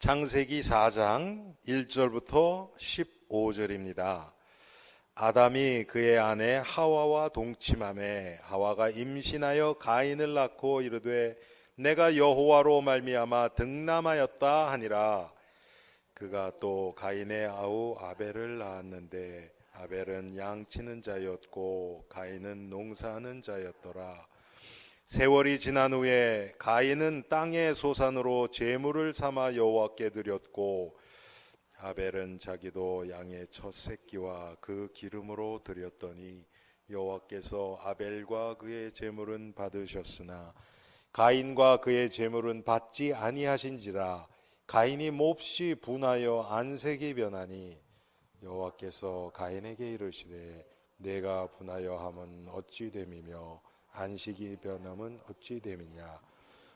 창세기 4장 1절부터 15절입니다. 아담이 그의 아내 하와와 동침하매 하와가 임신하여 가인을 낳고 이르되 내가 여호와로 말미암아 득남하였다 하니라. 그가 또 가인의 아우 아벨을 낳았는데 아벨은 양치는 자였고 가인은 농사하는 자였더라. 세월이 지난 후에 가인은 땅의 소산으로 제물을 삼아 여호와께 드렸고 아벨은 자기도 양의 첫 새끼와 그 기름으로 드렸더니 여호와께서 아벨과 그의 제물은 받으셨으나 가인과 그의 제물은 받지 아니하신지라. 가인이 몹시 분하여 안색이 변하니 여호와께서 가인에게 이르시되 내가 분하여 함은 어찌 됨이며 안식이 변함은 어찌 됨이냐.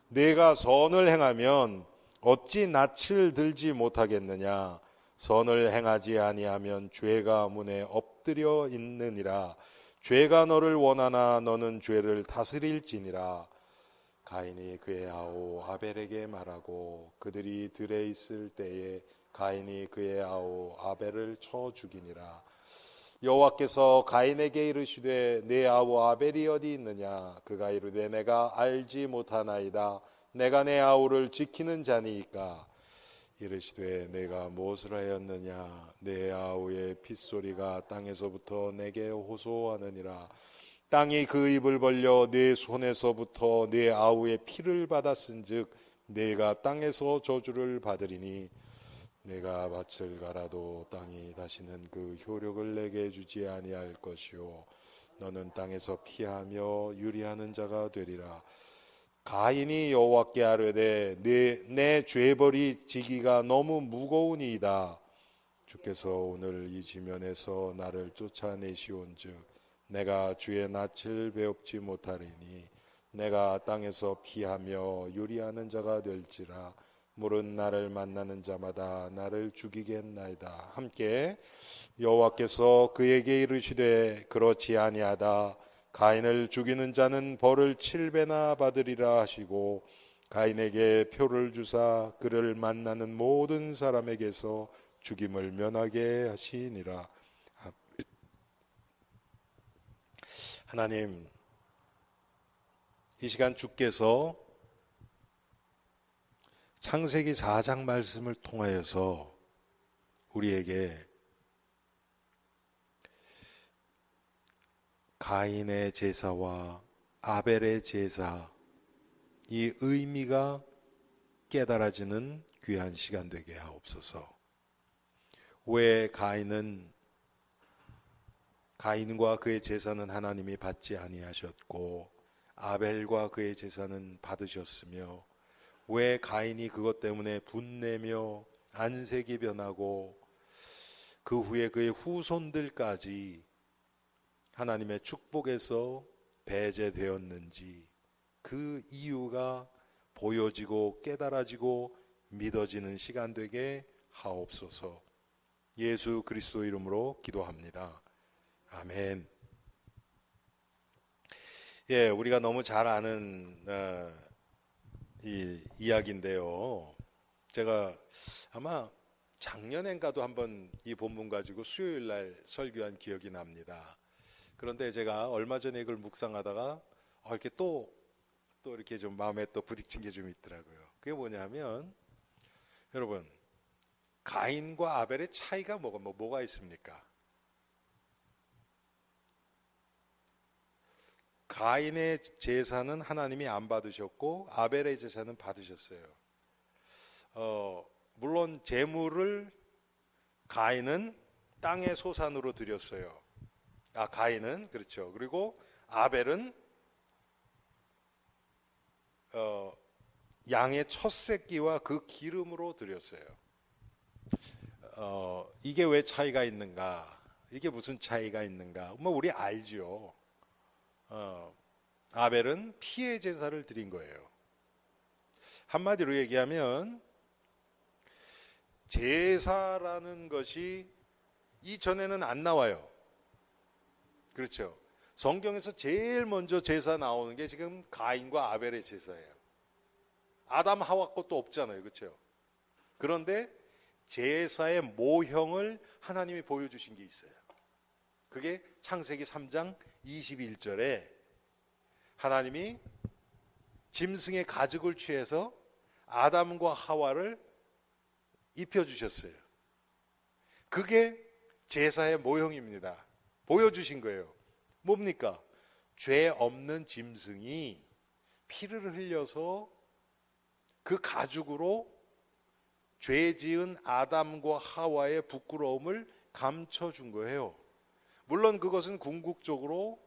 내가 선을 행하면 어찌 낯을 들지 못하겠느냐. 선을 행하지 아니하면 죄가 문에 엎드려 있느니라. 죄가 너를 원하나 너는 죄를 다스릴지니라. 가인이 그의 아우 아벨에게 말하고 그들이 들에 있을 때에 가인이 그의 아우 아벨을 쳐 죽이니라. 여호와께서 가인에게 이르시되 내 아우 아벨이 어디 있느냐. 그가 이르되 내가 알지 못하나이다. 내가 내 아우를 지키는 자니이까. 이르시되 내가 무엇을 하였느냐. 내 아우의 핏소리가 땅에서부터 내게 호소하느니라. 땅이 그 입을 벌려 내 손에서부터 내 아우의 피를 받았은즉 내가 땅에서 저주를 받으리니 내가 밭을 갈아도 땅이 다시는 그 효력을 내게 주지 아니할 것이요 너는 땅에서 피하며 유리하는 자가 되리라. 가인이 여호와께 아뢰되 내 죄벌이 지기가 너무 무거우니이다. 주께서 오늘 이 지면에서 나를 쫓아내시온즉 내가 주의 낯을 배웁지 못하리니 내가 땅에서 피하며 유리하는 자가 될지라. 물은 나를 만나는 자마다 나를 죽이겠나이다. 함께 여호와께서 그에게 이르시되 그렇지 아니하다. 가인을 죽이는 자는 벌을 7배나 받으리라 하시고 가인에게 표를 주사 그를 만나는 모든 사람에게서 죽임을 면하게 하시니라. 하나님, 이 시간 주께서 창세기 4장 말씀을 통하여서 우리에게 가인의 제사와 아벨의 제사, 이 의미가 깨달아지는 귀한 시간 되게 하옵소서. 왜 가인과 그의 제사는 하나님이 받지 아니하셨고 아벨과 그의 제사는 받으셨으며 왜 가인이 그것 때문에 분내며 안색이 변하고 그 후에 그의 후손들까지 하나님의 축복에서 배제되었는지 그 이유가 보여지고 깨달아지고 믿어지는 시간 되게 하옵소서. 예수 그리스도 이름으로 기도합니다. 아멘. 예, 우리가 너무 잘 아는 이 이야기인데요. 제가 아마 작년엔가도 한번 이 본문 가지고 수요일 날 설교한 기억이 납니다. 그런데 제가 얼마 전에 이걸 묵상하다가 이렇게 또 이렇게 좀 마음에 또 부딪힌 게 좀 있더라고요. 그게 뭐냐면 여러분, 가인과 아벨의 차이가 뭐가 있습니까? 가인의 제사는 하나님이 안 받으셨고 아벨의 제사는 받으셨어요. 물론 제물을 가인은 땅의 소산으로 드렸어요. 가인은 그렇죠. 그리고 아벨은 양의 첫 새끼와 그 기름으로 드렸어요. 이게 왜 차이가 있는가? 이게 무슨 차이가 있는가? 우리 알죠. 아벨은 피의 제사를 드린 거예요. 한마디로 얘기하면 제사라는 것이 이전에는 안 나와요. 그렇죠. 성경에서 제일 먼저 제사 나오는 게 지금 가인과 아벨의 제사예요. 아담 하와 것도 없잖아요. 그렇죠. 그런데 제사의 모형을 하나님이 보여주신 게 있어요. 그게 창세기 3장 21절에 하나님이 짐승의 가죽을 취해서 아담과 하와를 입혀주셨어요. 그게 제사의 모형입니다. 보여주신 거예요. 뭡니까? 죄 없는 짐승이 피를 흘려서 그 가죽으로 죄 지은 아담과 하와의 부끄러움을 감춰준 거예요. 물론 그것은 궁극적으로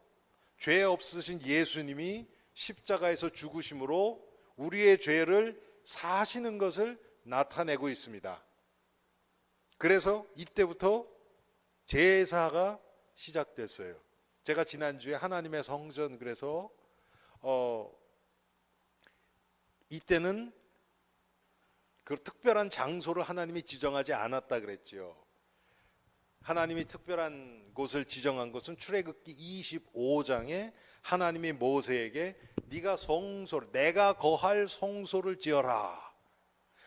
죄 없으신 예수님이 십자가에서 죽으심으로 우리의 죄를 사하시는 것을 나타내고 있습니다. 그래서 이때부터 제사가 시작됐어요. 제가 지난주에 하나님의 성전 그래서 이때는 그 특별한 장소를 하나님이 지정하지 않았다 그랬죠. 하나님이 특별한 곳을 지정한 것은 출애굽기 25장에 하나님이 모세에게 네가 성소를 내가 거할 성소를 지어라.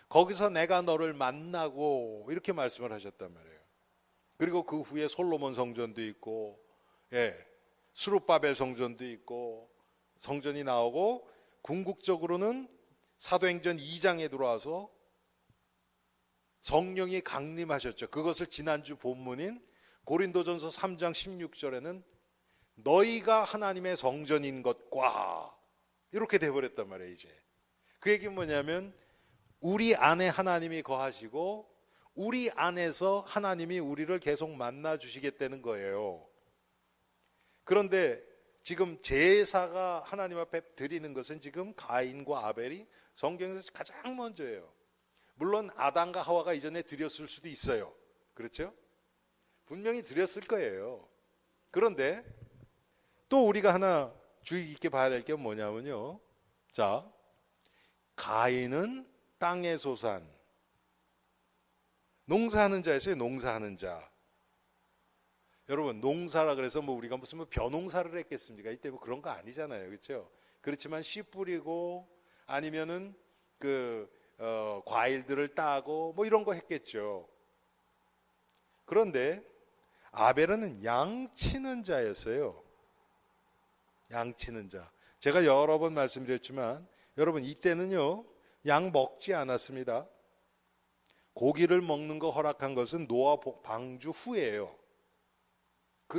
거기서 내가 너를 만나고 이렇게 말씀을 하셨단 말이에요. 그리고 그 후에 솔로몬 성전도 있고 스룹바벨 성전도 있고 성전이 나오고 궁극적으로는 사도행전 2장에 들어와서 성령이 강림하셨죠. 그것을 지난주 본문인 고린도전서 3장 16절에는 너희가 하나님의 성전인 것과 이렇게 돼버렸단 말이에요. 이제 그 얘기는 뭐냐면 우리 안에 하나님이 거하시고 우리 안에서 하나님이 우리를 계속 만나 주시겠다는 거예요. 그런데 지금 제사가 하나님 앞에 드리는 것은 지금 가인과 아벨이 성경에서 가장 먼저예요. 물론 아담과 하와가 이전에 드렸을 수도 있어요. 그렇죠? 분명히 드렸을 거예요. 그런데 또 우리가 하나 주의 깊게 봐야 될 게 뭐냐면요. 자, 가인은 땅의 소산, 농사하는 자였어요. 농사하는 자. 여러분 농사라 그래서 뭐 우리가 무슨 벼농사를 했겠습니까? 이때 뭐 그런 거 아니잖아요. 그렇죠? 그렇지만 씨 뿌리고 아니면은 과일들을 따고 뭐 이런 거 했겠죠. 그런데 아벨은 양 치는 자였어요. 양 치는 자. 제가 여러 번 말씀드렸지만 여러분 이때는요 양 먹지 않았습니다. 고기를 먹는 거 허락한 것은 노아 방주 후예요.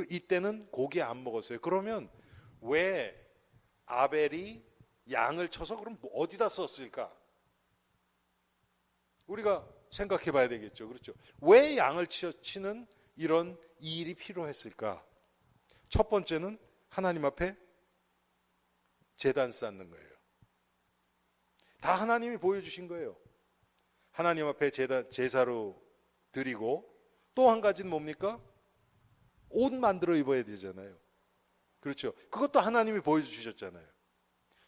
이때는 고기 안 먹었어요. 그러면 왜 아벨이 양을 쳐서 그럼 어디다 썼을까? 우리가 생각해 봐야 되겠죠. 그렇죠? 왜 양을 치는 이런 일이 필요했을까? 첫 번째는 하나님 앞에 제단 쌓는 거예요. 다 하나님이 보여주신 거예요. 하나님 앞에 제사로 드리고 또 한 가지는 뭡니까? 옷 만들어 입어야 되잖아요. 그렇죠? 그것도 하나님이 보여주셨잖아요.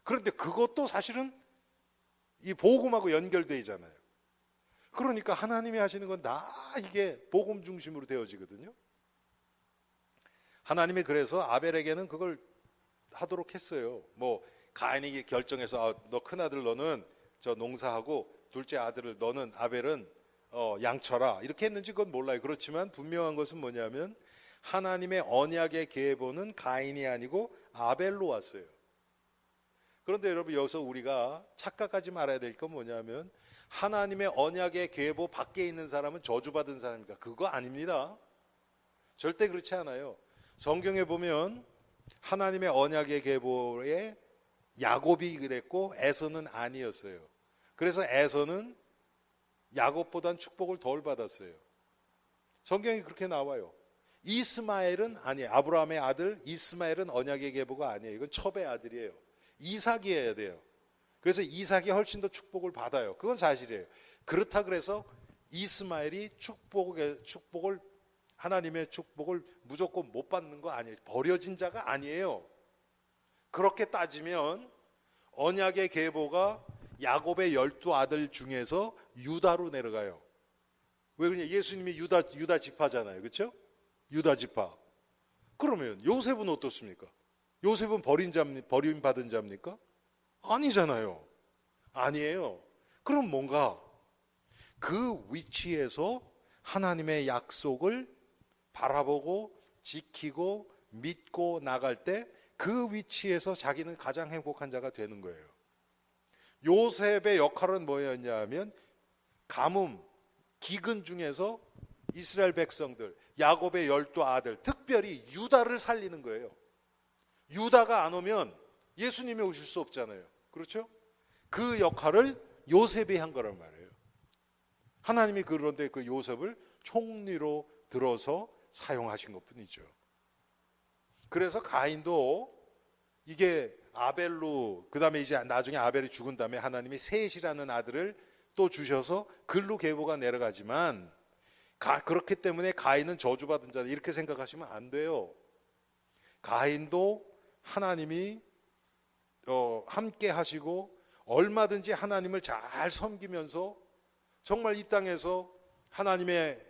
그런데 그것도 사실은 이 복음하고 연결되잖아요. 그러니까 하나님이 하시는 건 다 이게 복음 중심으로 되어지거든요. 하나님이 그래서 아벨에게는 그걸 하도록 했어요. 뭐 가인이 결정해서 너 큰아들 너는 저 농사하고 둘째 아들을 너는 아벨은 양쳐라 이렇게 했는지 그건 몰라요. 그렇지만 분명한 것은 뭐냐면 하나님의 언약의 계보는 가인이 아니고 아벨로 왔어요. 그런데 여러분 여기서 우리가 착각하지 말아야 될 건 뭐냐면 하나님의 언약의 계보 밖에 있는 사람은 저주받은 사람입니까? 그거 아닙니다. 절대 그렇지 않아요. 성경에 보면 하나님의 언약의 계보에 야곱이 그랬고 에서는 아니었어요. 그래서 에서는 야곱보단 축복을 덜 받았어요. 성경이 그렇게 나와요. 이스마엘은 아니에요. 아브라함의 아들 이스마엘은 언약의 계보가 아니에요. 이건 첩의 아들이에요. 이삭이어야 돼요. 그래서 이삭이 훨씬 더 축복을 받아요. 그건 사실이에요. 그렇다 그래서 이스마엘이 축복을 하나님의 축복을 무조건 못 받는 거 아니에요. 버려진 자가 아니에요. 그렇게 따지면 언약의 계보가 야곱의 12아들 중에서 유다로 내려가요. 왜 그러냐? 예수님이 유다 지파잖아요. 그렇죠? 유다 지파. 그러면 요셉은 어떻습니까? 요셉은 버림받은 자입니까? 아니잖아요. 아니에요. 그럼 뭔가 그 위치에서 하나님의 약속을 바라보고 지키고 믿고 나갈 때 그 위치에서 자기는 가장 행복한 자가 되는 거예요. 요셉의 역할은 뭐였냐면 가뭄, 기근 중에서 이스라엘 백성들, 야곱의 12아들, 특별히 유다를 살리는 거예요. 유다가 안 오면 예수님이 오실 수 없잖아요. 그렇죠? 그 역할을 요셉이 한 거란 말이에요. 하나님이 그런데 그 요셉을 총리로 들어서 사용하신 것 뿐이죠. 그래서 가인도 이게 아벨로, 그 다음에 이제 나중에 아벨이 죽은 다음에 하나님이 셋이라는 아들을 또 주셔서 글로 계보가 내려가지만, 그렇기 때문에 가인은 저주받은 자다 이렇게 생각하시면 안 돼요. 가인도 하나님이 함께 하시고 얼마든지 하나님을 잘 섬기면서 정말 이 땅에서 하나님의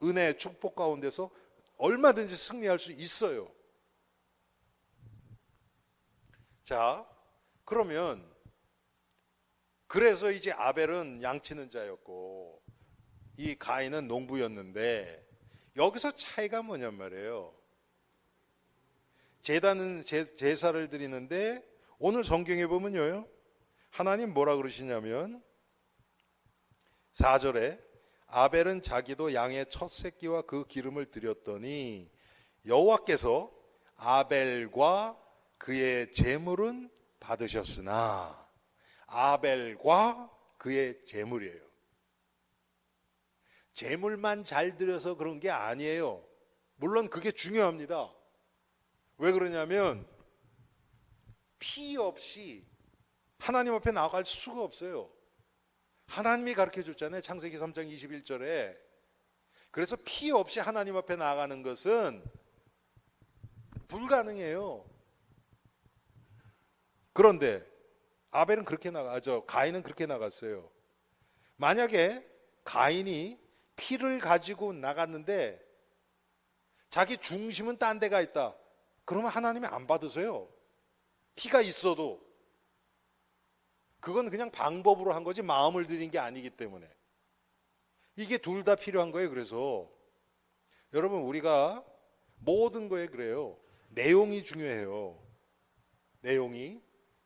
은혜 축복 가운데서 얼마든지 승리할 수 있어요. 자, 그러면 그래서 이제 아벨은 양치는 자였고 이 가인은 농부였는데, 여기서 차이가 뭐냔 말이에요. 제사를 드리는데 오늘 성경에 보면요, 하나님 뭐라 그러시냐면 4절에 아벨은 자기도 양의 첫 새끼와 그 기름을 드렸더니 여호와께서 아벨과 그의 제물은 받으셨으나, 아벨과 그의 제물이에요. 제물만 잘 드려서 그런 게 아니에요. 물론 그게 중요합니다. 왜 그러냐면 피 없이 하나님 앞에 나아갈 수가 없어요. 하나님이 가르쳐 줬잖아요. 창세기 3장 21절에. 그래서 피 없이 하나님 앞에 나아가는 것은 불가능해요. 그런데 아벨은 그렇게 가인은 그렇게 나갔어요. 만약에 가인이 피를 가지고 나갔는데 자기 중심은 딴 데가 있다, 그러면 하나님이 안 받으세요. 피가 있어도. 그건 그냥 방법으로 한 거지 마음을 들인 게 아니기 때문에. 이게 둘 다 필요한 거예요. 그래서 여러분, 우리가 모든 거에 그래요. 내용이 중요해요. 내용이.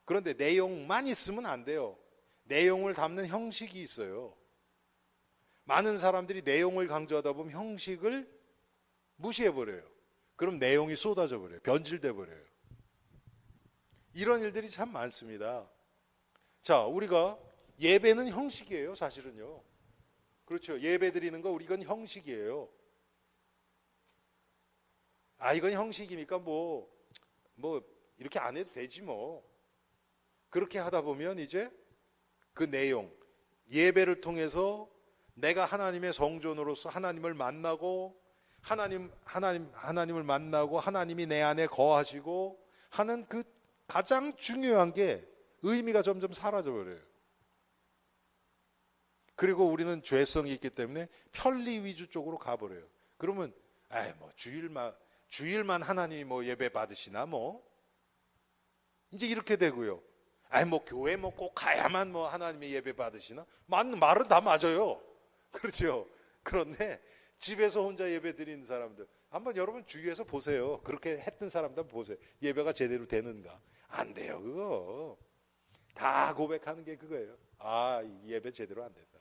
그런데 내용만 있으면 안 돼요. 내용을 담는 형식이 있어요. 많은 사람들이 내용을 강조하다 보면 형식을 무시해버려요. 그럼 내용이 쏟아져 버려요. 변질돼 버려요. 이런 일들이 참 많습니다. 자, 우리가 예배는 형식이에요. 사실은요. 그렇죠. 예배 드리는 거 이건 형식이에요. 이건 형식이니까 뭐 이렇게 안 해도 되지 뭐. 그렇게 하다 보면 이제 그 내용, 예배를 통해서 내가 하나님의 성전으로서 하나님을 만나고 하나님을 만나고 하나님이 내 안에 거하시고 하는 그 가장 중요한 게 의미가 점점 사라져 버려요. 그리고 우리는 죄성이 있기 때문에 편리 위주 쪽으로 가버려요. 그러면 뭐 주일만 하나님이 뭐 예배 받으시나 뭐 이제 이렇게 되고요. 뭐 교회 뭐 꼭 가야만 뭐 하나님의 예배 받으시나? 말은 다 맞아요. 그렇죠. 그런데 집에서 혼자 예배 드리는 사람들 한번 여러분 주위에서 보세요. 그렇게 했던 사람들 보세요. 예배가 제대로 되는가? 안 돼요. 그거 다 고백하는 게 그거예요. 예배 제대로 안 된다.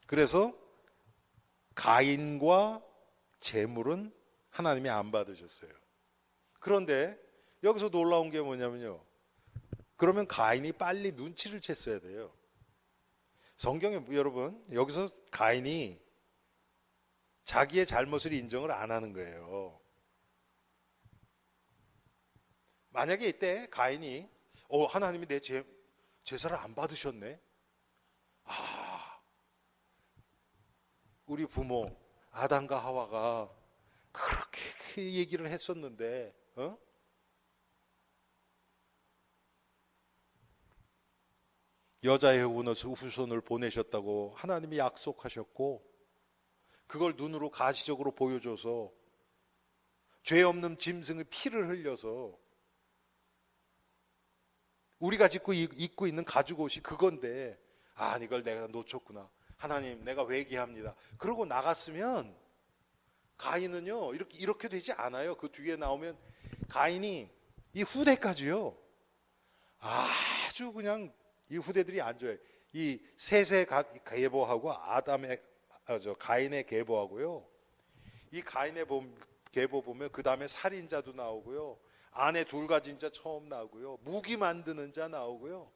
그래서 가인과 제물은 하나님이 안 받으셨어요. 그런데 여기서 놀라운 게 뭐냐면요, 그러면 가인이 빨리 눈치를 챘어야 돼요. 성경에 여러분, 여기서 가인이 자기의 잘못을 인정을 안 하는 거예요. 만약에 이때 가인이 하나님이 내 제사를 안 받으셨네. 우리 부모 아담과 하와가 그렇게 얘기를 했었는데 여자의 후손을 보내셨다고 하나님이 약속하셨고, 그걸 눈으로 가시적으로 보여줘서 죄 없는 짐승의 피를 흘려서 우리가 입고 있는 가죽 옷이 그건데 아, 이걸 내가 놓쳤구나. 하나님, 내가 회개합니다. 그러고 나갔으면 가인은요, 이렇게 되지 않아요. 그 뒤에 나오면 가인이 이 후대까지요, 아주 그냥 이 후대들이 안 좋아요. 이 셋의 계보하고 가인의 계보하고요. 이 가인의 계보 보면 그 다음에 살인자도 나오고요. 아내 둘 가진 자 처음 나오고요. 무기 만드는 자 나오고요.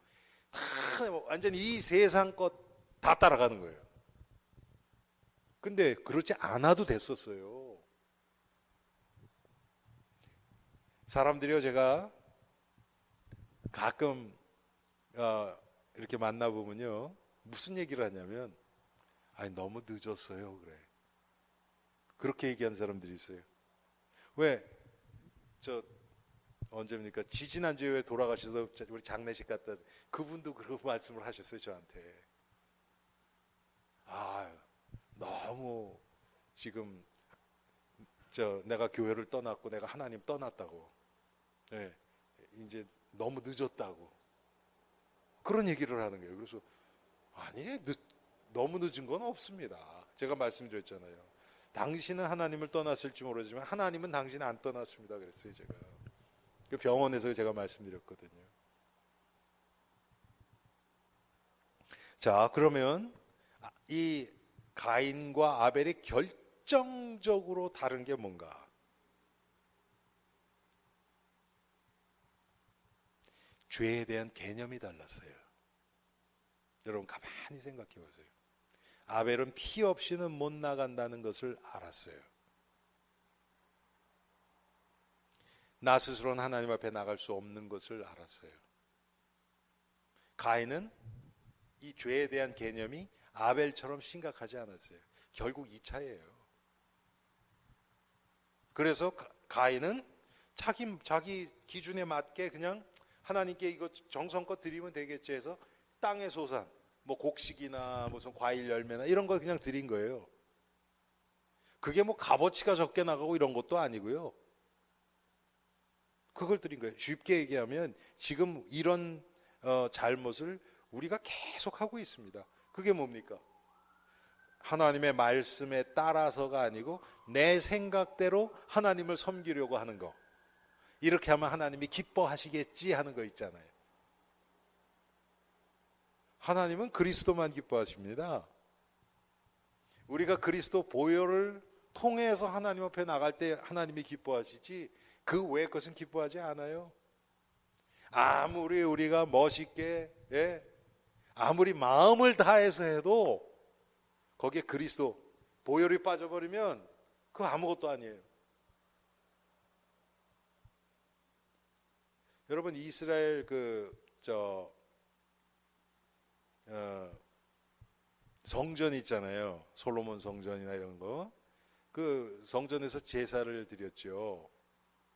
다 완전히 이 세상 것 다 따라가는 거예요. 근데 그렇지 않아도 됐었어요. 사람들이요, 제가 가끔 이렇게 만나보면요, 무슨 얘기를 하냐면, 아니, 너무 늦었어요, 그래. 그렇게 얘기하는 사람들이 있어요. 왜? 언제입니까? 지지난주에 왜 돌아가셔서 우리 장례식 갔다, 그분도 그런 말씀을 하셨어요, 저한테. 너무 지금 내가 교회를 떠났고 내가 하나님 떠났다고, 네, 이제 너무 늦었다고 그런 얘기를 하는 거예요. 그래서 아니, 너무 늦은 건 없습니다. 제가 말씀드렸잖아요. 당신은 하나님을 떠났을지 모르지만 하나님은 당신 안 떠났습니다. 그랬어요, 제가. 그 병원에서 제가 말씀드렸거든요. 자, 그러면 이 가인과 아벨이 결정적으로 다른 게 뭔가? 죄에 대한 개념이 달랐어요. 여러분 가만히 생각해 보세요. 아벨은 피 없이는 못 나간다는 것을 알았어요. 나 스스로는 하나님 앞에 나갈 수 없는 것을 알았어요. 가인은 이 죄에 대한 개념이 아벨처럼 심각하지 않았어요. 결국 2차예요. 그래서 가인은 자기 기준에 맞게 그냥 하나님께 이거 정성껏 드리면 되겠지 해서 땅의 소산, 뭐 곡식이나 무슨 과일 열매나 이런 거 그냥 드린 거예요. 그게 뭐 값어치가 적게 나가고 이런 것도 아니고요. 그걸 드린 거예요. 쉽게 얘기하면 지금 이런 잘못을 우리가 계속 하고 있습니다. 그게 뭡니까? 하나님의 말씀에 따라서가 아니고 내 생각대로 하나님을 섬기려고 하는 거. 이렇게 하면 하나님이 기뻐하시겠지 하는 거 있잖아요. 하나님은 그리스도만 기뻐하십니다. 우리가 그리스도 보혈을 통해서 하나님 앞에 나갈 때 하나님이 기뻐하시지 그 외의 것은 기뻐하지 않아요. 아무리 우리가 멋있게, 아무리 마음을 다해서 해도 거기에 그리스도 보혈이 빠져버리면 그거 아무것도 아니에요. 여러분 이스라엘 성전 있잖아요. 솔로몬 성전이나 이런 거. 그 성전에서 제사를 드렸죠.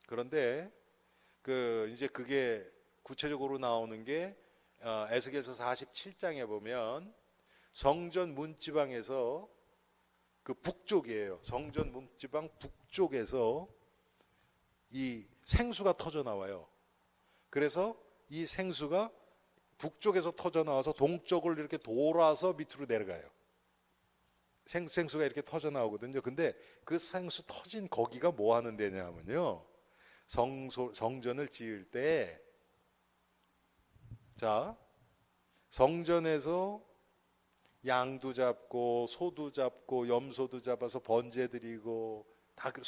그런데 이제 그게 구체적으로 나오는 게 에스겔서 47장에 보면 성전 문지방에서 그 북쪽이에요. 성전 문지방 북쪽에서 이 생수가 터져 나와요. 그래서 이 생수가 북쪽에서 터져 나와서 동쪽을 이렇게 돌아서 밑으로 내려가요. 생수가 이렇게 터져 나오거든요. 근데 그 생수 터진 거기가 뭐 하는 데냐 하면요, 성전을 지을 때, 자, 성전에서 양도 잡고 소도 잡고 염소도 잡아서 번제 드리고 다 그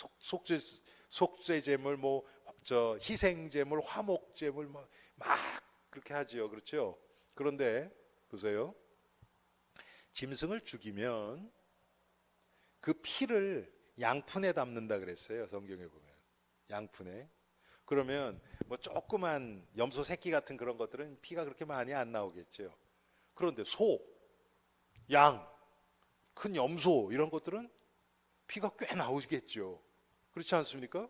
속죄제물, 뭐 희생제물, 화목제물 막 그렇게 하지요. 그렇죠? 그런데 보세요. 짐승을 죽이면 그 피를 양푼에 담는다 그랬어요. 성경에 보면 양푼에. 그러면 뭐 조그만 염소 새끼 같은 그런 것들은 피가 그렇게 많이 안 나오겠죠. 그런데 소, 양, 큰 염소 이런 것들은 피가 꽤 나오겠죠. 그렇지 않습니까?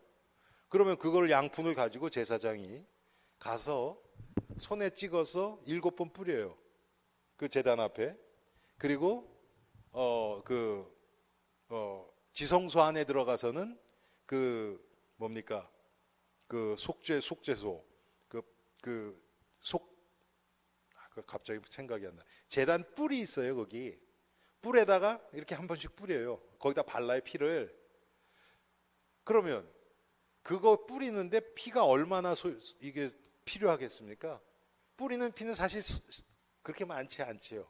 그러면 그걸 양푼을 가지고 제사장이 가서 손에 찍어서 7번 뿌려요. 그 제단 앞에. 그리고 지성소 안에 들어가서는 뭡니까? 속죄소 갑자기 생각이 안 나. 제단 뿔이 있어요. 거기 뿔에다가 이렇게 한 번씩 뿌려요. 거기다 발라요, 피를. 그러면 그거 뿌리는데 피가 얼마나 이게 필요하겠습니까? 뿌리는 피는 사실 그렇게 많지 않지요.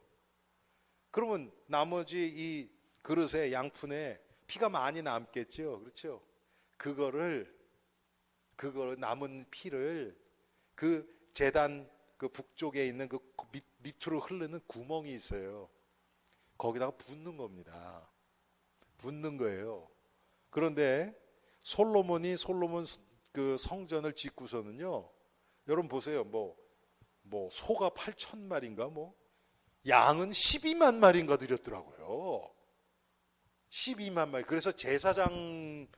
그러면 나머지 이 그릇에, 양푼에 피가 많이 남겠죠. 그렇죠? 그거를 남은 피를 그 제단 그 북쪽에 있는 그 밑으로 흐르는 구멍이 있어요. 거기다가 붓는 겁니다. 붓는 거예요. 그런데 솔로몬 그 성전을 짓고서는요. 여러분 보세요. 뭐 소가 8천 마리인가 양은 12만 마리인가 드렸더라고요. 12만 마리. 그래서 제사장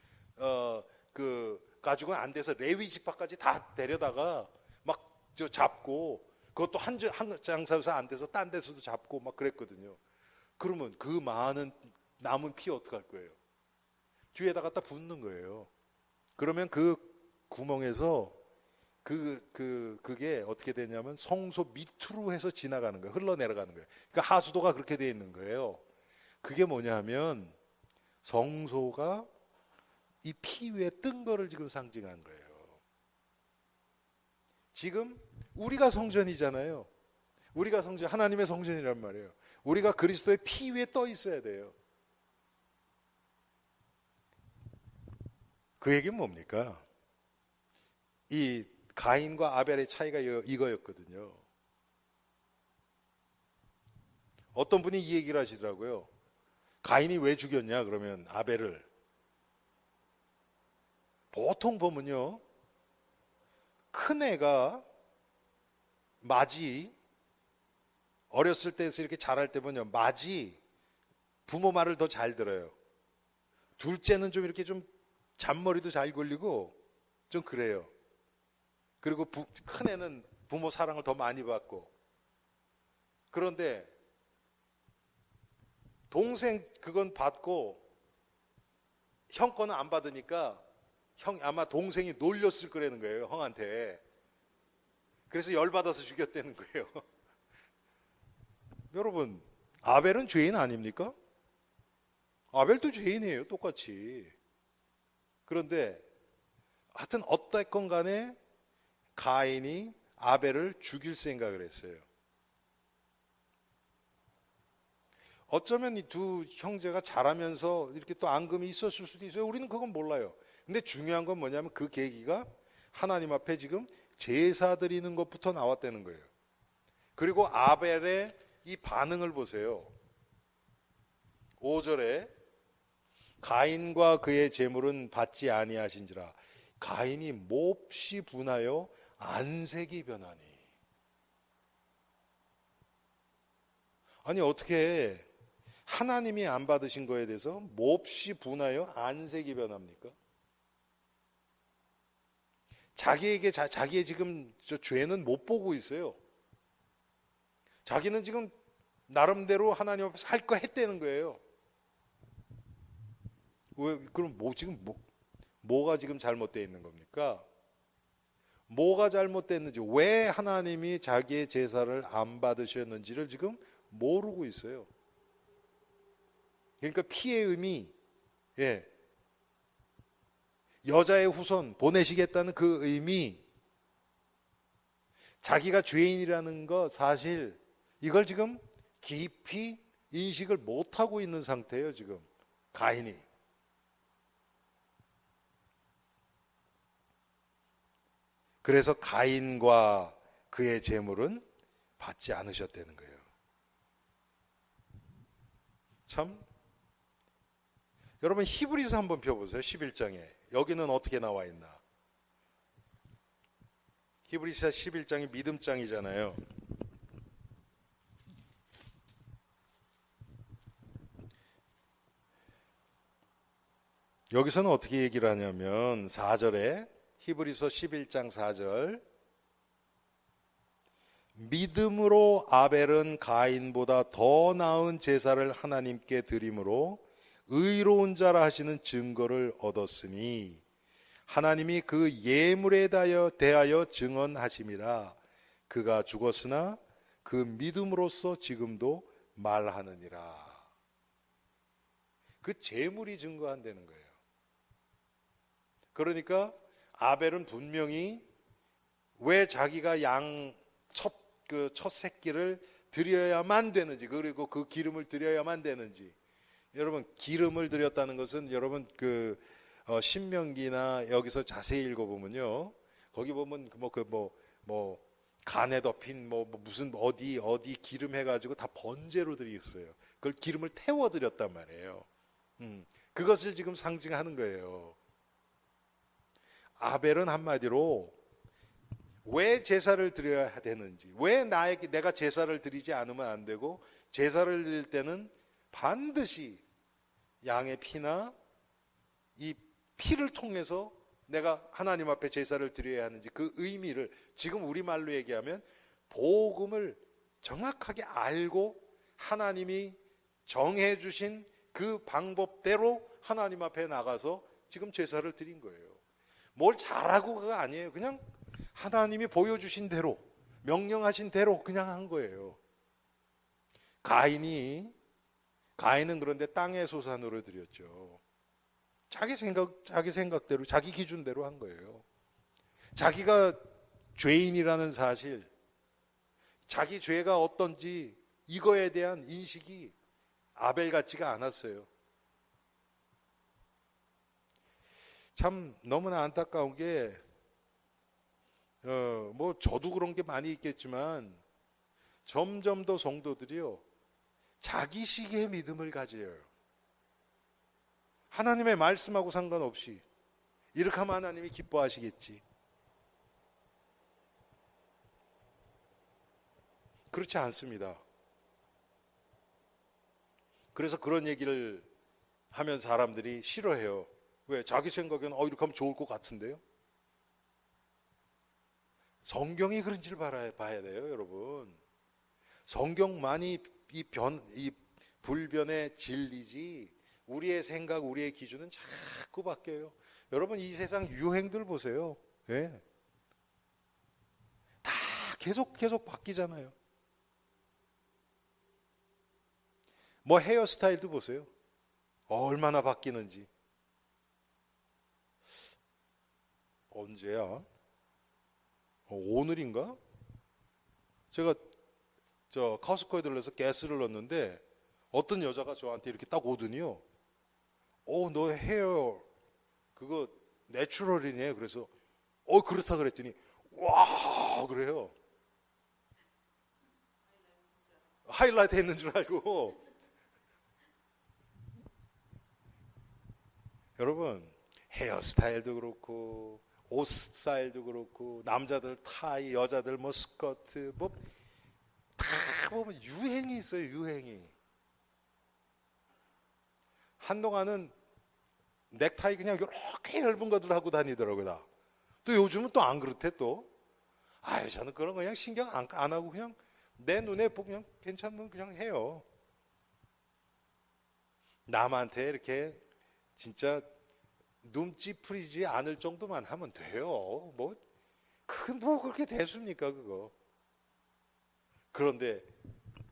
가지고는 안 돼서 레위 지파까지 다 데려다가 막 잡고, 그것도 한 장사에서 안 돼서 딴 데서도 잡고 막 그랬거든요. 그러면 그 많은 남은 피 어떡할 거예요? 뒤에다 갖다 붓는 거예요. 그러면 그 구멍에서 그게 어떻게 되냐면 성소 밑으로 해서 지나가는 거예요. 흘러내려가는 거예요. 그러니까 하수도가 그렇게 되어 있는 거예요. 그게 뭐냐면 성소가 이 피 위에 뜬 거를 지금 상징한 거예요. 지금 우리가 성전이잖아요. 우리가 성전, 하나님의 성전이란 말이에요. 우리가 그리스도의 피 위에 떠 있어야 돼요. 그 얘기는 뭡니까? 이 가인과 아벨의 차이가 이거였거든요. 어떤 분이 이 얘기를 하시더라고요. 가인이 왜 죽였냐 그러면 아벨을. 보통 보면요, 큰 애가 맞이, 어렸을 때에서 이렇게 자랄 때 보면 맞이 부모 말을 더 잘 들어요. 둘째는 좀 이렇게 좀 잔머리도 잘 걸리고 좀 그래요. 그리고 큰 애는 부모 사랑을 더 많이 받고. 그런데 동생 그건 받고 형 거는 안 받으니까 아마 동생이 놀렸을 거라는 거예요, 형한테. 그래서 열받아서 죽였다는 거예요. 여러분, 아벨은 죄인 아닙니까? 아벨도 죄인이에요, 똑같이. 그런데 하여튼 어쨌건 간에 가인이 아벨을 죽일 생각을 했어요. 어쩌면 이 두 형제가 자라면서 이렇게 또 앙금이 있었을 수도 있어요. 우리는 그건 몰라요. 근데 중요한 건 뭐냐면 그 계기가 하나님 앞에 지금 제사 드리는 것부터 나왔다는 거예요. 그리고 아벨의 이 반응을 보세요. 5절에 가인과 그의 제물은 받지 아니하신지라. 가인이 몹시 분하여 안색이 변하니. 아니 어떻게 하나님이 안 받으신 거에 대해서 몹시 분하여 안색이 변합니까? 자기의 지금 저 죄는 못 보고 있어요. 자기는 지금 나름대로 하나님 앞에서 할 거 했다는 거예요. 왜 그럼 뭐가 지금 잘못되어 있는 겁니까? 뭐가 잘못됐는지, 왜 하나님이 자기의 제사를 안 받으셨는지를 지금 모르고 있어요. 그러니까 피의 의미, 여자의 후손 보내시겠다는 그 의미, 자기가 죄인이라는 거 사실 이걸 지금 깊이 인식을 못하고 있는 상태예요, 지금 가인이. 그래서 가인과 그의 제물은 받지 않으셨다는 거예요. 참, 여러분 히브리서 한번 펴보세요. 11장에 여기는 어떻게 나와 있나? 히브리서 11장이 믿음장이잖아요. 여기서는 어떻게 얘기를 하냐면 4절에, 히브리서 11장 4절, 믿음으로 아벨은 가인보다 더 나은 제사를 하나님께 드림으로 의로운 자라 하시는 증거를 얻었으니 하나님이 그 예물에 대하여 증언하심이라. 그가 죽었으나 그 믿음으로써 지금도 말하느니라. 그 제물이 증거한다는 거예요. 그러니까 아벨은 분명히 왜 자기가 첫 새끼를 드려야만 되는지, 그리고 그 기름을 드려야만 되는지. 여러분, 기름을 드렸다는 것은 여러분 신명기나 여기서 자세히 읽어보면요, 거기 보면 간에 덮인 무슨 어디 기름 해가지고 다 번제로 드렸어요. 그걸 기름을 태워 드렸단 말이에요. 그것을 지금 상징하는 거예요. 아벨은 한마디로 왜 제사를 드려야 되는지, 왜 내가 제사를 드리지 않으면 안 되고, 제사를 드릴 때는 반드시 양의 피나 이 피를 통해서 내가 하나님 앞에 제사를 드려야 하는지, 그 의미를 지금 우리말로 얘기하면 복음을 정확하게 알고 하나님이 정해주신 그 방법대로 하나님 앞에 나가서 지금 제사를 드린 거예요. 뭘 잘하고가 아니에요. 그냥 하나님이 보여주신 대로, 명령하신 대로 그냥 한 거예요. 가인은 그런데 땅의 소산으로 드렸죠. 자기 생각대로, 자기 기준대로 한 거예요. 자기가 죄인이라는 사실, 자기 죄가 어떤지 이거에 대한 인식이 아벨 같지가 않았어요. 참 너무나 안타까운 게, 저도 그런 게 많이 있겠지만 점점 더 성도들이요, 자기식의 믿음을 가져요. 하나님의 말씀하고 상관없이 이렇게 하면 하나님이 기뻐하시겠지. 그렇지 않습니다. 그래서 그런 얘기를 하면 사람들이 싫어해요. 왜? 자기 생각에는 이렇게 하면 좋을 것 같은데요. 성경이 그런지를 봐야 돼요, 여러분. 성경만이 이 불변의 진리지, 우리의 생각, 우리의 기준은 자꾸 바뀌어요. 여러분, 이 세상 유행들 보세요. 예. 다 계속 바뀌잖아요. 헤어스타일도 보세요. 얼마나 바뀌는지. 언제야? 오늘인가? 제가 커스코에 들러서 가스를 넣었는데 어떤 여자가 저한테 이렇게 딱 오더니요, 너 헤어 그거 내추럴이네. 그래서 그렇다 그랬더니 와 그래요. 하이라이트 했는 줄 알고. 여러분, 헤어스타일도 그렇고 옷 스타일도 그렇고, 남자들 타이, 여자들 스커트, 다 보면 유행이 있어요. 유행이. 한동안은 넥타이 그냥 이렇게 얇은 것들 하고 다니더라고요. 또 요즘은 또 안 그렇대 또. 저는 그런 거 그냥 신경 안 하고 그냥 내 눈에 그냥 괜찮으면 그냥 해요. 남한테 이렇게 진짜 눈치 풀리지 않을 정도만 하면 돼요. 그렇게 됐습니까, 그거. 그런데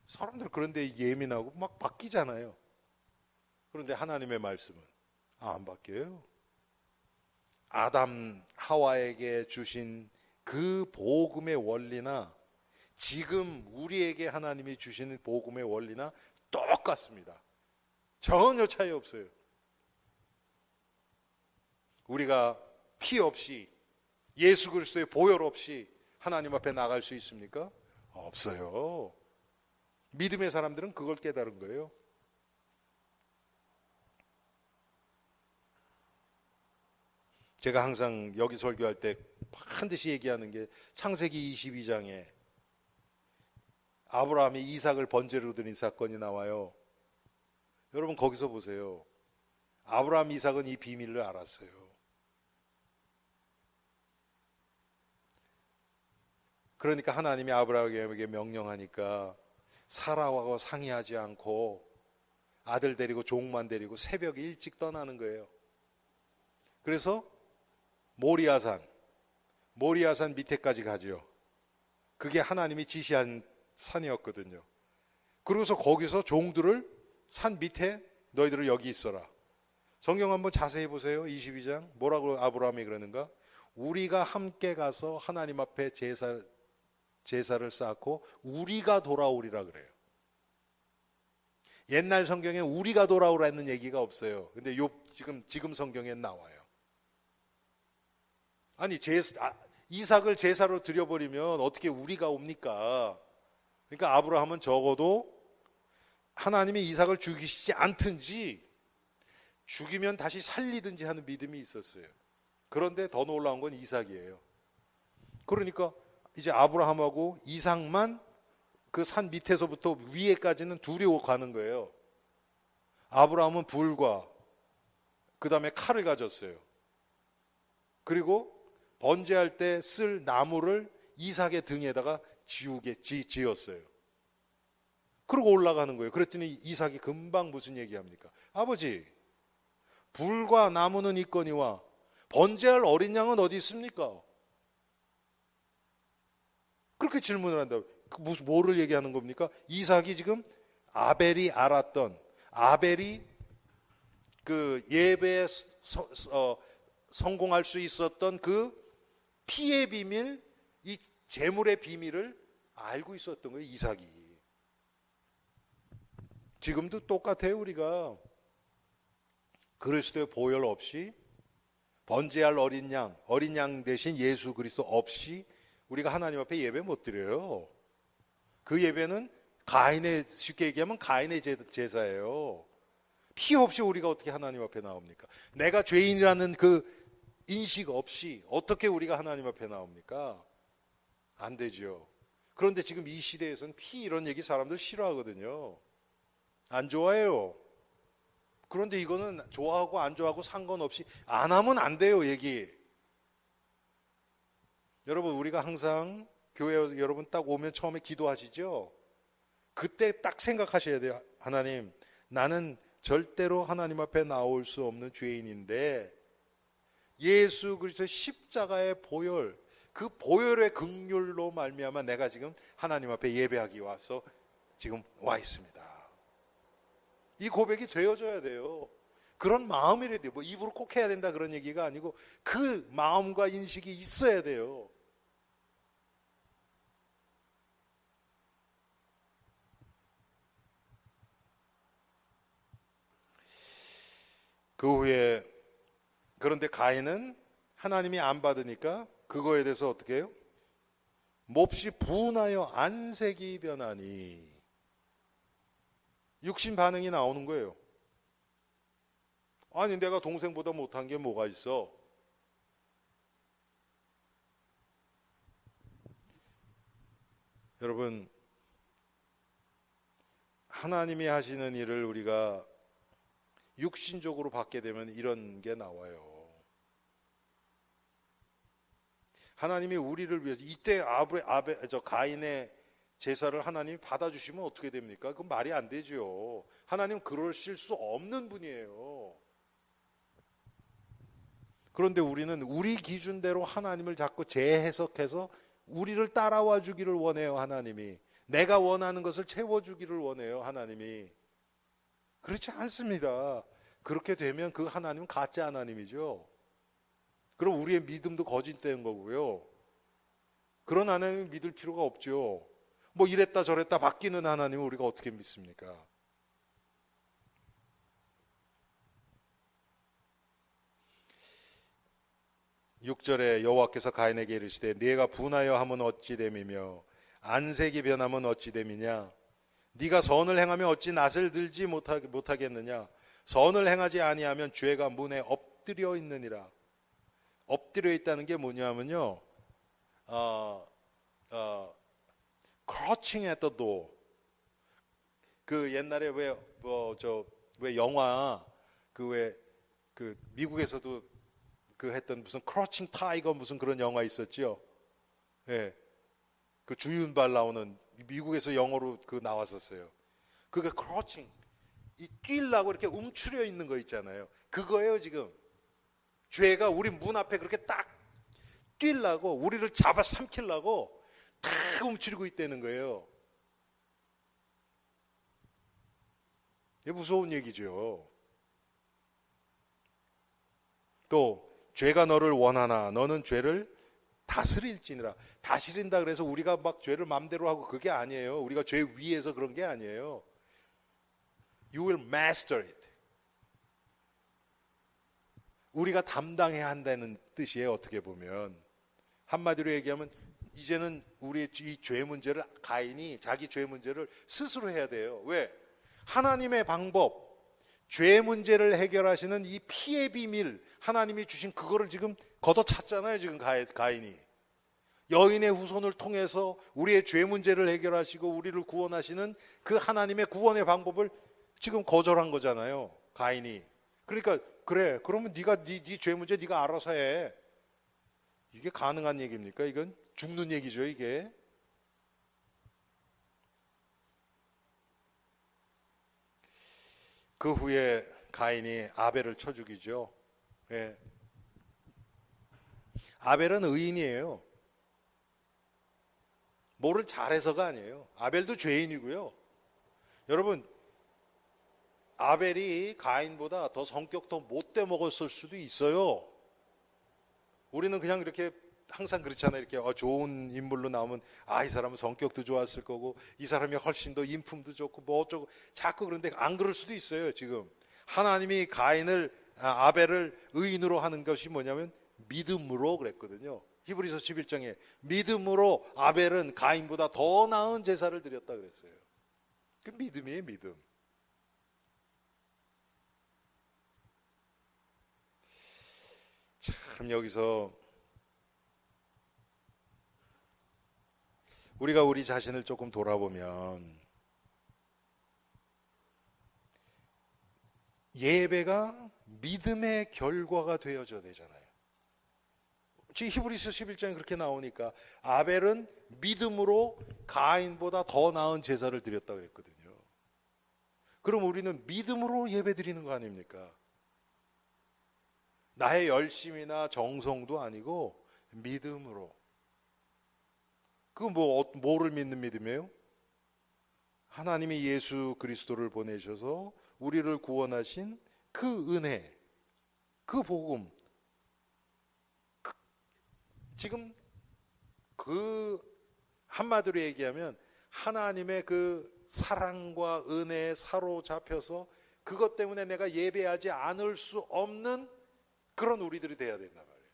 사람들 그런데 예민하고 막 바뀌잖아요. 그런데 하나님의 말씀은 안 바뀌어요. 아담 하와에게 주신 그 복음의 원리나 지금 우리에게 하나님이 주시는 복음의 원리나 똑같습니다. 전혀 차이 없어요. 우리가 피 없이, 예수 그리스도의 보혈 없이 하나님 앞에 나갈 수 있습니까? 없어요. 믿음의 사람들은 그걸 깨달은 거예요. 제가 항상 여기 설교할 때 반드시 얘기하는 게 창세기 22장에 아브라함이 이삭을 번제로 드린 사건이 나와요. 여러분, 거기서 보세요. 아브라함, 이삭은 이 비밀을 알았어요. 그러니까 하나님이 아브라함에게 명령하니까 사라하고 상의하지 않고 아들 데리고 종만 데리고 새벽에 일찍 떠나는 거예요. 그래서 모리아산 밑에까지 가죠. 그게 하나님이 지시한 산이었거든요. 그러고서 거기서 종들을 산 밑에 너희들은 여기 있어라. 성경 한번 자세히 보세요. 22장 뭐라고 아브라함이 그러는가? 우리가 함께 가서 하나님 앞에 제사를 쌓고 우리가 돌아오리라 그래요. 옛날 성경에 우리가 돌아오라는 얘기가 없어요. 근데 지금 성경에 나와요. 아니 이삭을 제사로 드려버리면 어떻게 우리가 옵니까? 그러니까 아브라함은 적어도 하나님이 이삭을 죽이시지 않든지 죽이면 다시 살리든지 하는 믿음이 있었어요. 그런데 더 놀라운 건 이삭이에요. 그러니까 이제 아브라함하고 이삭만 그 산 밑에서부터 위에까지는 둘이 가는 거예요. 아브라함은 불과 그 다음에 칼을 가졌어요. 그리고 번제할 때 쓸 나무를 이삭의 등에다가 지었어요. 그러고 올라가는 거예요. 그랬더니 이삭이 금방 무슨 얘기합니까? 아버지, 불과 나무는 있거니와 번제할 어린 양은 어디 있습니까? 그렇게 질문을 한다고. 뭐를 얘기하는 겁니까? 이삭이 지금 아벨이 알았던, 아벨이 그 예배에 성공할 수 있었던 그 피의 비밀, 이 재물의 비밀을 알고 있었던 거예요, 이삭이. 지금도 똑같아요. 우리가 그리스도의 보혈 없이 번제할 어린 양 대신 예수 그리스도 없이 우리가 하나님 앞에 예배 못 드려요. 그 예배는 쉽게 얘기하면 가인의 제사예요. 피 없이 우리가 어떻게 하나님 앞에 나옵니까? 내가 죄인이라는 그 인식 없이 어떻게 우리가 하나님 앞에 나옵니까? 안 되죠. 그런데 지금 이 시대에서는 피 이런 얘기 사람들 싫어하거든요. 안 좋아해요. 그런데 이거는 좋아하고 안 좋아하고 상관없이 안 하면 안 돼요, 얘기. 여러분, 우리가 항상 교회 여러분 딱 오면 처음에 기도하시죠? 그때 딱 생각하셔야 돼요. 하나님, 나는 절대로 하나님 앞에 나올 수 없는 죄인인데 예수 그리스도의 십자가의 보혈, 그 보혈의 긍휼로 말미암아 내가 지금 하나님 앞에 예배하기 와서 지금 와 있습니다. 이 고백이 되어져야 돼요. 그런 마음이래야 돼요. 뭐 입으로 꼭 해야 된다 그런 얘기가 아니고 그 마음과 인식이 있어야 돼요. 그 후에 그런데 가인은 하나님이 안 받으니까 그거에 대해서 어떻게 해요? 몹시 분하여 안색이 변하니 육신 반응이 나오는 거예요. 아니 내가 동생보다 못한 게 뭐가 있어? 여러분, 하나님이 하시는 일을 우리가 육신적으로 받게 되면 이런 게 나와요. 하나님이 우리를 위해서 이때 가인의 제사를 하나님이 받아주시면 어떻게 됩니까? 그건 말이 안 되죠. 하나님 그러실 수 없는 분이에요. 그런데 우리는 우리 기준대로 하나님을 자꾸 재해석해서 우리를 따라와 주기를 원해요. 하나님이 내가 원하는 것을 채워주기를 원해요. 하나님이 그렇지 않습니다. 그렇게 되면 그 하나님은 가짜 하나님이죠. 그럼 우리의 믿음도 거짓된 거고요. 그런 하나님을 믿을 필요가 없죠. 뭐 이랬다 저랬다 바뀌는 하나님을 우리가 어떻게 믿습니까? (6절에) 여호와께서 가인에게 이르시되 네가 분하여 하면 어찌 됨이며 안색이 변하면 어찌 됨이냐? 네가 선을 행하면 어찌 낯을 들지 못하겠느냐? 선을 행하지 아니하면 죄가 문에 엎드려 있느니라. 엎드려 있다는 게 뭐냐면요, crouching at the door. 그 옛날에 왜 영화 그 미국에서도 그 했던 무슨 크러칭 타이거 무슨 그런 영화 있었죠. 예, 그 주윤발 나오는 미국에서 영어로 그 나왔었어요. 그게 크러칭, 이 뛰려고 이렇게 움츠려 있는 거 있잖아요. 그거예요 지금. 죄가 우리 문 앞에 그렇게 딱 뛰려고 우리를 잡아 삼키려고 딱 움츠리고 있다는 거예요. 이게 무서운 얘기죠. 또 죄가 너를 원하나 너는 죄를 다스릴지니라. 다스린다 그래서 우리가 막 죄를 마음대로 하고 그게 아니에요. 우리가 죄 위에서 그런 게 아니에요. You will master it. 우리가 담당해야 한다는 뜻이에요. 어떻게 보면 한마디로 얘기하면 이제는 우리의 이 죄 문제를 가인이 자기 죄 문제를 스스로 해야 돼요. 왜? 하나님의 방법, 죄 문제를 해결하시는 이 피의 비밀, 하나님이 주신 그거를 지금 걷어찼잖아요. 지금 가인이 여인의 후손을 통해서 우리의 죄 문제를 해결하시고 우리를 구원하시는 그 하나님의 구원의 방법을 지금 거절한 거잖아요. 가인이. 그러니까 그래, 그러면 네가 네 죄 문제 네가 알아서 해. 이게 가능한 얘기입니까? 이건 죽는 얘기죠. 이게. 그 후에 가인이 아벨을 쳐 죽이죠. 예. 아벨은 의인이에요. 뭐를 잘해서가 아니에요. 아벨도 죄인이고요. 여러분, 아벨이 가인보다 더 성격 더 못돼 먹었을 수도 있어요. 우리는 그냥 이렇게 항상 그렇잖아요. 이렇게 좋은 인물로 나오면 이 사람은 성격도 좋았을 거고 이 사람이 훨씬 더 인품도 좋고 뭐 어쩌고 자꾸 그런데 안 그럴 수도 있어요. 지금 하나님이 아벨을 의인으로 하는 것이 뭐냐면 믿음으로 그랬거든요. 히브리서 11장에 믿음으로 아벨은 가인보다 더 나은 제사를 드렸다 그랬어요. 그 믿음이에요. 믿음. 참 여기서 우리가 우리 자신을 조금 돌아보면 예배가 믿음의 결과가 되어져야 되잖아요. 지금 히브리서 11장에 그렇게 나오니까 아벨은 믿음으로 가인보다 더 나은 제사를 드렸다고 그랬거든요. 그럼 우리는 믿음으로 예배 드리는 거 아닙니까? 나의 열심이나 정성도 아니고 믿음으로. 그건 뭐를 믿는 믿음이에요? 하나님이 예수 그리스도를 보내셔서 우리를 구원하신 그 은혜, 그 복음. 지금 그 한마디로 얘기하면 하나님의 그 사랑과 은혜에 사로잡혀서 그것 때문에 내가 예배하지 않을 수 없는 그런 우리들이 돼야 된단 말이에요.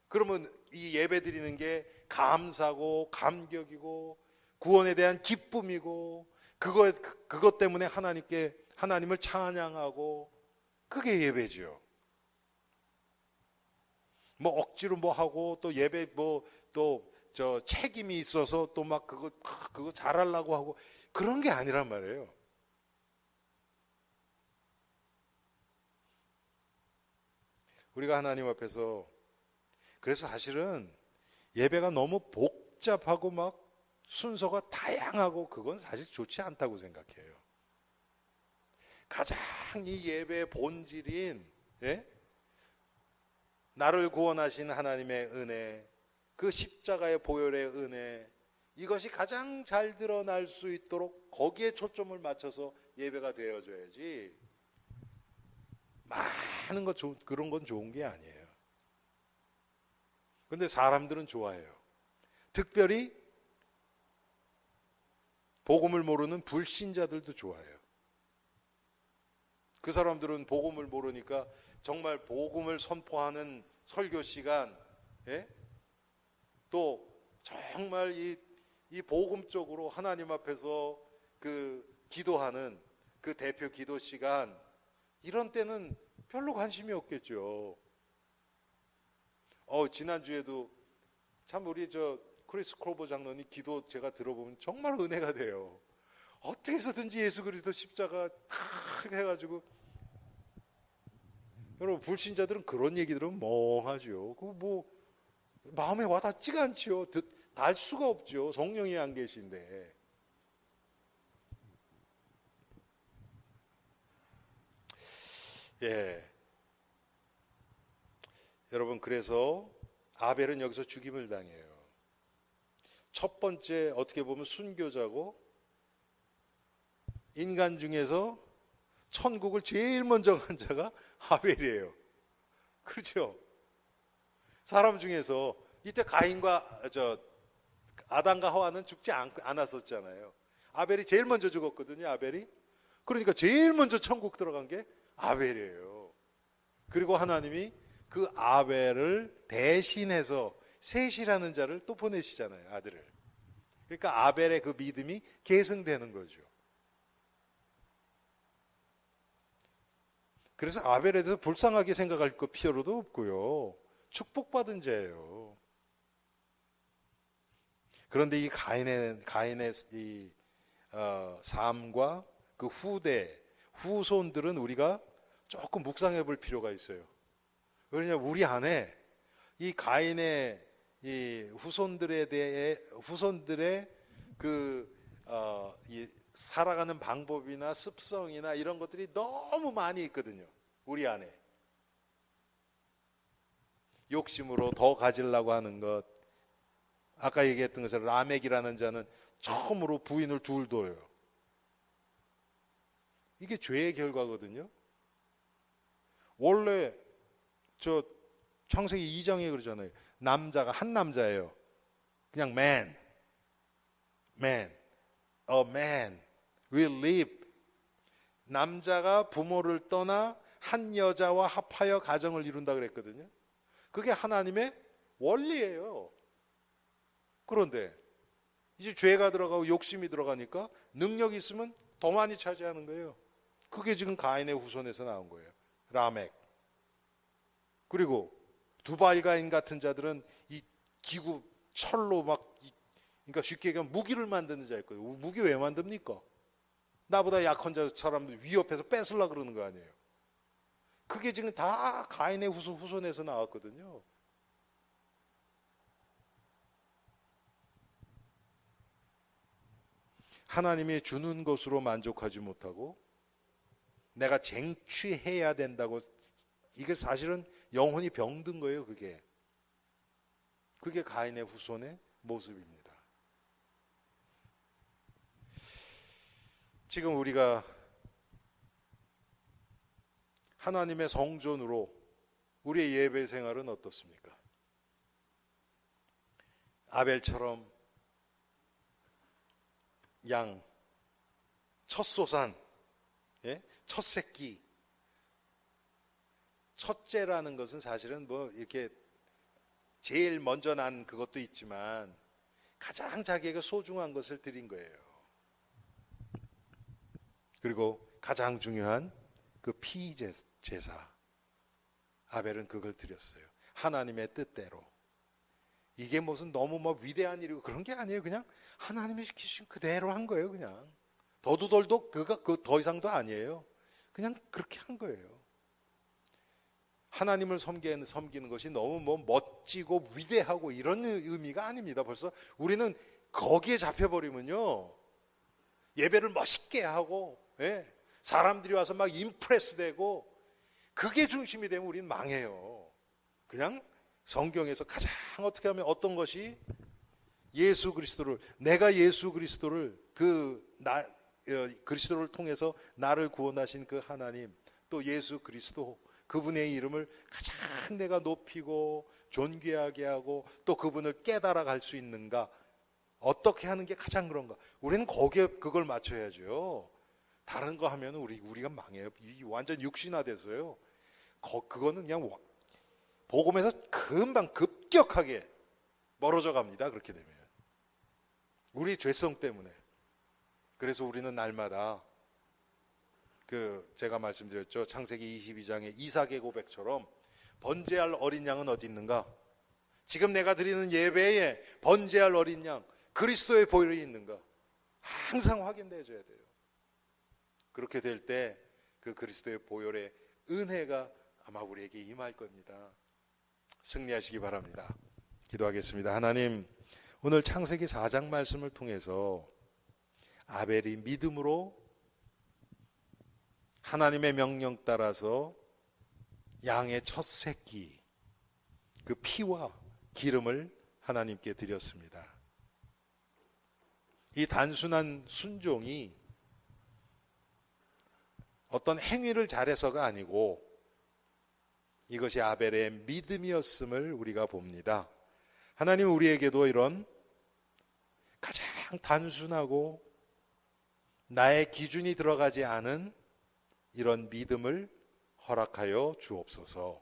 그러면 이 예배 드리는 게 감사고 감격이고 구원에 대한 기쁨이고 그것 때문에 하나님을 찬양하고 그게 예배죠. 뭐 억지로 뭐 하고 또 예배 저 책임이 있어서 또 막 그거 잘하려고 하고 그런 게 아니란 말이에요. 우리가 하나님 앞에서 그래서 사실은 예배가 너무 복잡하고 막 순서가 다양하고 그건 사실 좋지 않다고 생각해요. 가장 이 예배의 본질인 나를 구원하신 하나님의 은혜, 그 십자가의 보혈의 은혜, 이것이 가장 잘 드러날 수 있도록 거기에 초점을 맞춰서 예배가 되어져야지 많은 그런 건 좋은 게 아니에요. 그런데 사람들은 좋아해요. 특별히 복음을 모르는 불신자들도 좋아해요. 그 사람들은 복음을 모르니까 정말 복음을 선포하는 설교 시간, 또 정말 이 복음적으로 하나님 앞에서 그 기도하는 그 대표 기도 시간, 이런 때는 별로 관심이 없겠죠. 지난주에도 참 우리 크리스 크로버 장로님 기도 제가 들어보면 정말 은혜가 돼요. 어떻게 해서든지 예수 그리스도 십자가 탁 해가지고, 여러분 불신자들은 그런 얘기 들으면 멍하죠. 마음에 와닿지가 않죠. 닿을 수가 없죠. 성령이 안 계신데. 여러분, 그래서 아벨은 여기서 죽임을 당해요. 첫 번째 어떻게 보면 순교자고 인간 중에서 천국을 제일 먼저 간 자가 아벨이에요. 그렇죠? 사람 중에서 이때 가인과 아담과 하와는 죽지 않았었잖아요. 아벨이 제일 먼저 죽었거든요. 아벨이. 그러니까 제일 먼저 천국 들어간 게 아벨이에요. 그리고 하나님이 그 아벨을 대신해서 셋이라는 자를 또 보내시잖아요. 아들을. 그러니까 아벨의 그 믿음이 계승되는 거죠. 그래서 아벨에 대해서 불쌍하게 생각할 것 필요도 없고요. 축복받은 자예요. 그런데 이 가인의 이 삶과 그 후손들은 우리가 조금 묵상해 볼 필요가 있어요. 그러냐, 우리 안에 이 가인의 이 후손들의 이 살아가는 방법이나 습성이나 이런 것들이 너무 많이 있거든요. 우리 안에. 욕심으로 더 가지려고 하는 것. 아까 얘기했던 것처럼 라멕이라는 자는 처음으로 부인을 둘 둬요. 이게 죄의 결과거든요. 원래 창세기 2장에 그러잖아요. 남자가 한 남자예요. 그냥 a man will live. 남자가 부모를 떠나 한 여자와 합하여 가정을 이룬다 그랬거든요. 그게 하나님의 원리예요. 그런데 이제 죄가 들어가고 욕심이 들어가니까 능력이 있으면 더 많이 차지하는 거예요. 그게 지금 가인의 후손에서 나온 거예요. 라멕. 그리고 두발가인 같은 자들은 이 기구 철로 그러니까 쉽게 얘기하면 무기를 만드는 자였거든요. 무기 왜 만듭니까? 나보다 약한 사람들 위협해서 뺏으려고 그러는 거 아니에요. 그게 지금 다 가인의 후손에서 나왔거든요. 하나님이 주는 것으로 만족하지 못하고 내가 쟁취해야 된다고, 이게 사실은 영혼이 병든 거예요. 그게 가인의 후손의 모습입니다. 지금 우리가 하나님의 성전으로 우리의 예배 생활은 어떻습니까? 아벨처럼 양, 첫소산, 첫 새끼. 첫째라는 것은 사실은 이렇게 제일 먼저 난 그것도 있지만 가장 자기에게 소중한 것을 드린 거예요. 그리고 가장 중요한 그 피제사. 아벨은 그걸 드렸어요. 하나님의 뜻대로. 이게 무슨 너무 위대한 일이고 그런 게 아니에요. 그냥 하나님이 시키신 그대로 한 거예요. 그냥 더도 덜도 더 이상도 아니에요. 그냥 그렇게 한 거예요. 하나님을 섬기는 것이 너무 멋지고 위대하고 이런 의미가 아닙니다. 벌써 우리는 거기에 잡혀버리면요, 예배를 멋있게 하고, 사람들이 와서 막 임프레스 되고, 그게 중심이 되면 우리는 망해요. 그냥 성경에서 가장 어떻게 하면 어떤 것이 내가 예수 그리스도를 그리스도를 통해서 나를 구원하신 그 하나님, 또 예수 그리스도, 그분의 이름을 가장 내가 높이고 존귀하게 하고 또 그분을 깨달아 갈 수 있는가, 어떻게 하는 게 가장 그런가. 우리는 거기에 그걸 맞춰야죠. 다른 거 하면 우리가 망해요. 완전 육신화돼서요. 그거는 그냥 복음에서 금방 급격하게 멀어져 갑니다. 그렇게 되면 우리 죄성 때문에. 그래서 우리는 날마다 제가 말씀드렸죠. 창세기 22장의 이삭의 고백처럼 번제할 어린 양은 어디 있는가? 지금 내가 드리는 예배에 번제할 어린 양, 그리스도의 보혈이 있는가? 항상 확인되어져야 돼요. 그렇게 될 때 그 그리스도의 보혈의 은혜가 아마 우리에게 임할 겁니다. 승리하시기 바랍니다. 기도하겠습니다. 하나님, 오늘 창세기 4장 말씀을 통해서 아벨이 믿음으로 하나님의 명령 따라서 양의 첫 새끼, 그 피와 기름을 하나님께 드렸습니다. 이 단순한 순종이 어떤 행위를 잘해서가 아니고 이것이 아벨의 믿음이었음을 우리가 봅니다. 하나님은 우리에게도 이런 가장 단순하고 나의 기준이 들어가지 않은 이런 믿음을 허락하여 주옵소서.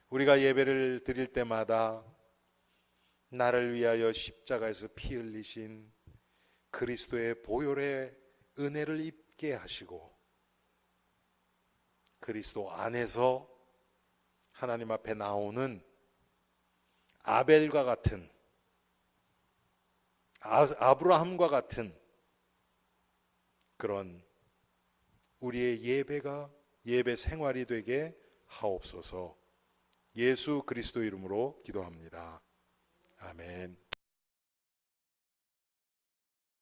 우리가 예배를 드릴 때마다 나를 위하여 십자가에서 피 흘리신 그리스도의 보혈의 은혜를 입게 하시고 그리스도 안에서 하나님 앞에 나오는 아벨과 같은 아브라함과 같은 그런 우리의 예배 생활이 되게 하옵소서. 예수 그리스도 이름으로 기도합니다. 아멘.